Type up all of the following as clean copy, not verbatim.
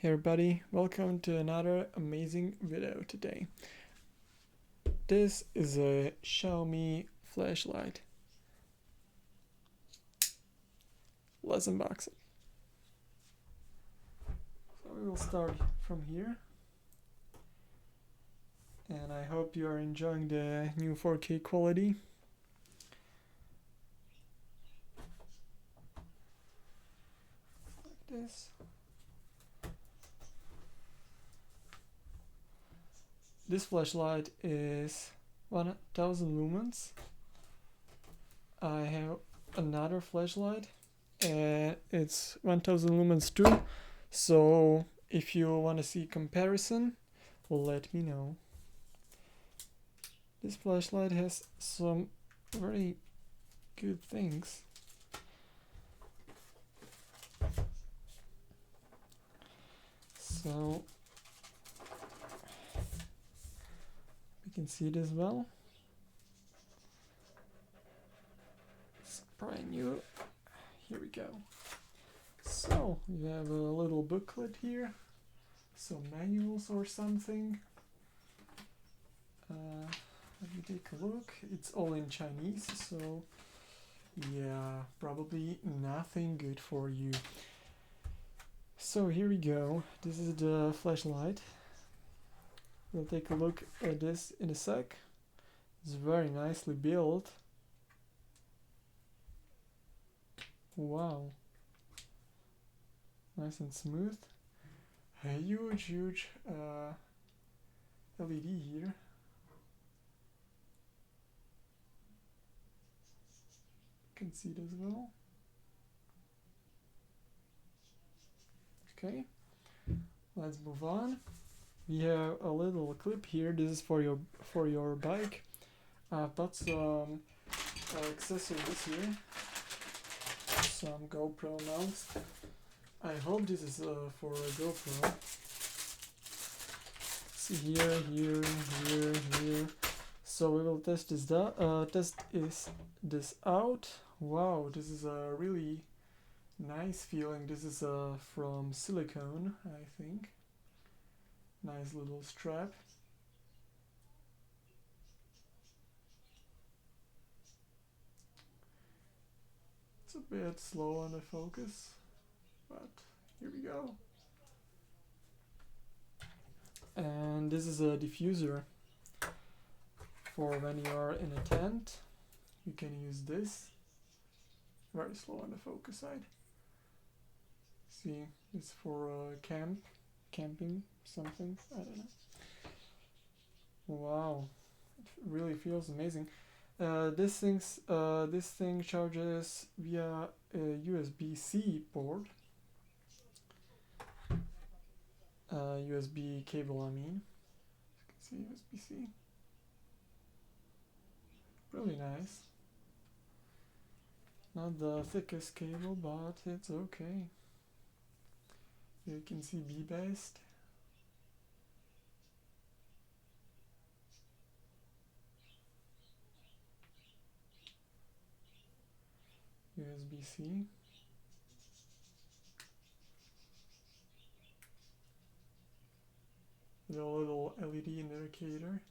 Hey everybody, welcome to another amazing video today. This is a Xiaomi flashlight. Let's unbox it. So we will start from here. And I hope you are enjoying the new 4K quality. Like this. This flashlight is 1000 lumens. I have another flashlight and it's 1000 lumens too. So if you want to see comparison, let me know. This flashlight has some very good things. So we can see it as well. It's brand new. Here we go. So you have a little booklet here, some manuals or something. Let me take a look. It's all in Chinese, so yeah, probably nothing good for you. So here we go. This is the flashlight. We'll take a look at this in a sec. It's very nicely built. Wow. Nice and smooth. A huge LED here. You can see it as well. Okay, let's move on. We have a little clip here. This is for your bike. I've got some accessories here. Some GoPro mounts. I hope this is for a GoPro. See here. So we will test this out. Wow, this is a really nice feeling. This is from silicone, I think. Nice little strap. It's a bit slow on the focus, but here we go. And this is a diffuser for when you are in a tent. You can use this. Very slow on the focus side. See, it's for camping, something. I don't know. Wow, it really feels amazing. This thing charges via a USB-C port. USB cable, I mean. You can see USB-C. Really nice. Not the thickest cable, but it's okay. Here you can see Beebest. USB-C. The little LED indicator.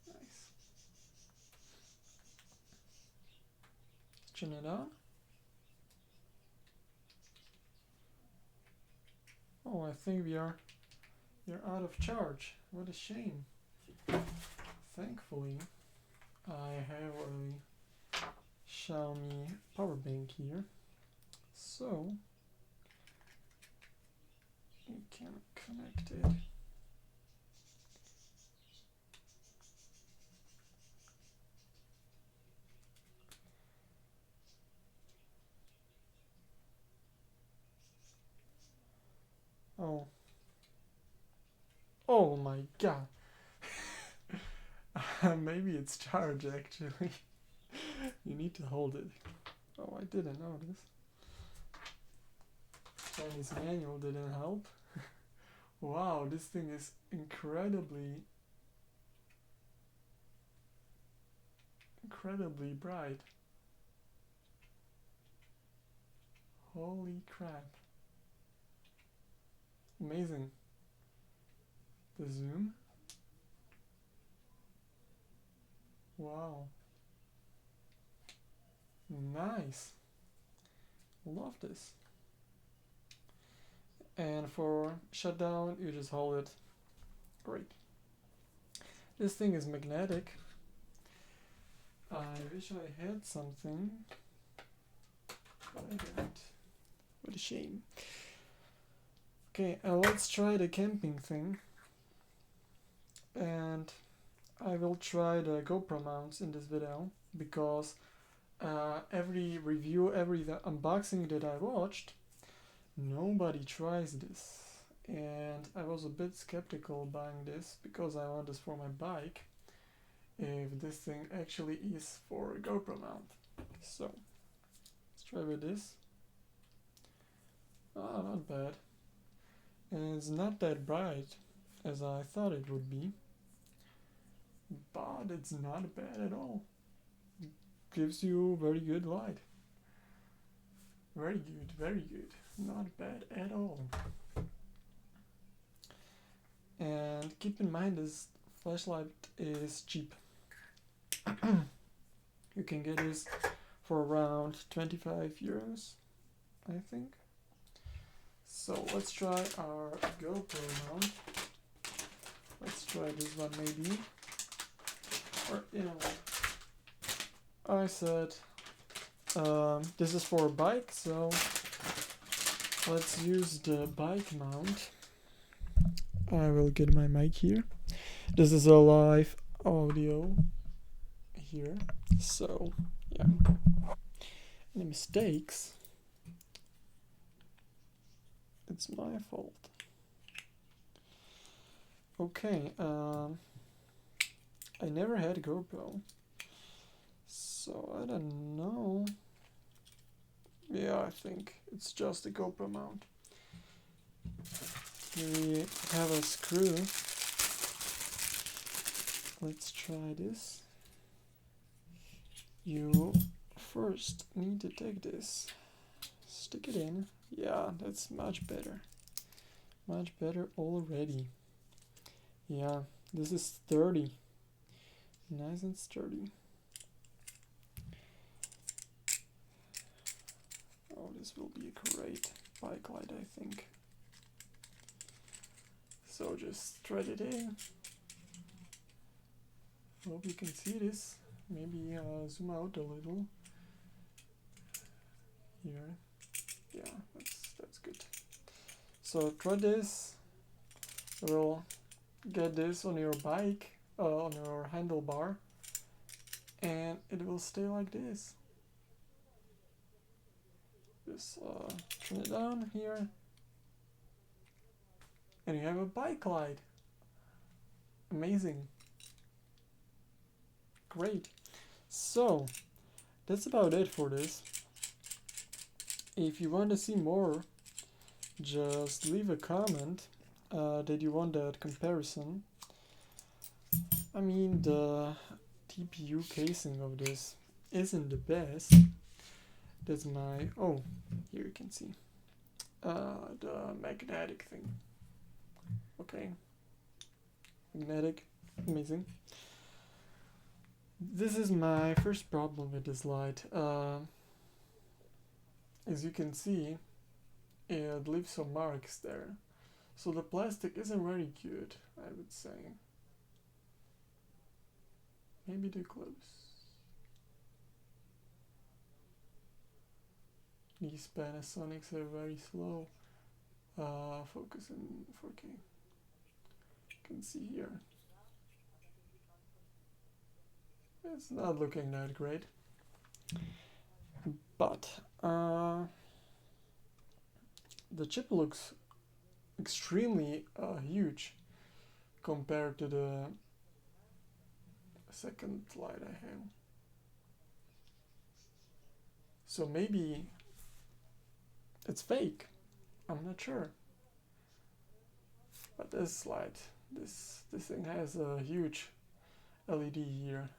Nice. Let's turn it on. Oh, I think we are out of charge. What a shame. Thankfully, I have a Xiaomi power bank here, so you can connect it. Oh my god. Maybe it's charged actually. You need to hold it. Oh, I didn't notice. Chinese manual didn't help. Wow, this thing is incredibly bright. Holy crap. Amazing. The zoom. Wow. Nice. Love this. And for shutdown, you just hold it. Great. This thing is magnetic. I wish I had something, but I don't. What a shame. Okay, let's try the camping thing. And I will try the GoPro mounts in this video, because every review, every unboxing that I watched, nobody tries this. And I was a bit skeptical buying this, because I want this for my bike, if this thing actually is for a GoPro mount. So, let's try with this. Ah, not bad. And it's not that bright as I thought it would be, but it's not bad at all. It gives you very good light. Very good, very good. Not bad at all. And keep in mind, this flashlight is cheap. You can get this for around 25 euros, I think. So let's try our GoPro mount. Let's try this one maybe. Or, you know what? I said this is for a bike, so let's use the bike mount. I will get my mic here. This is a live audio here, so yeah. Any mistakes, it's my fault. Okay, I never had a GoPro, so I don't know. Yeah, I think it's just a GoPro mount. Here we have a screw. Let's try this. You first need to take this, stick it in. Yeah, that's much better. Much better already. Yeah, this is sturdy. Nice and sturdy. Oh, this will be a great bike light, I think. So just thread it in. Hope you can see this. Maybe zoom out a little. Here. Yeah, that's good. So thread this. We'll get this on your bike, on your handlebar, and it will stay like this. Just turn it down here, and you have a bike light. Amazing. Great. So that's about it for this. If you want to see more, just leave a comment that you want that comparison. I mean, the TPU casing of this isn't the best. That's my, oh, here you can see the magnetic thing. Okay, magnetic, amazing. This is my first problem with this light. As you can see, it leaves some marks there. So the plastic isn't very good, I would say. Maybe too close. These Panasonics are very slow. Focus in 4K. You can see here. It's not looking that great. But the chip looks extremely huge compared to the second light I have. So maybe it's fake. I'm not sure. But this light, this thing has a huge LED here.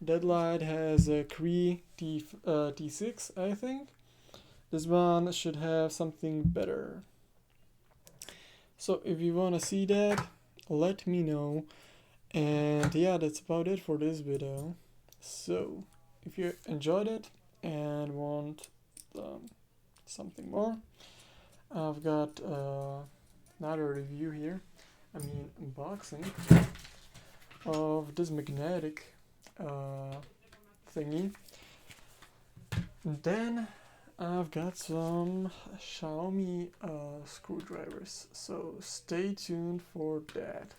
That light has a Cree T6, I think. this one should have something better. So if you want to see that, let me know. And yeah, that's about it for this video. So if you enjoyed it and want something more, I've got another review here, unboxing of this magnetic thingy. And then I've got some Xiaomi screwdrivers, so stay tuned for that.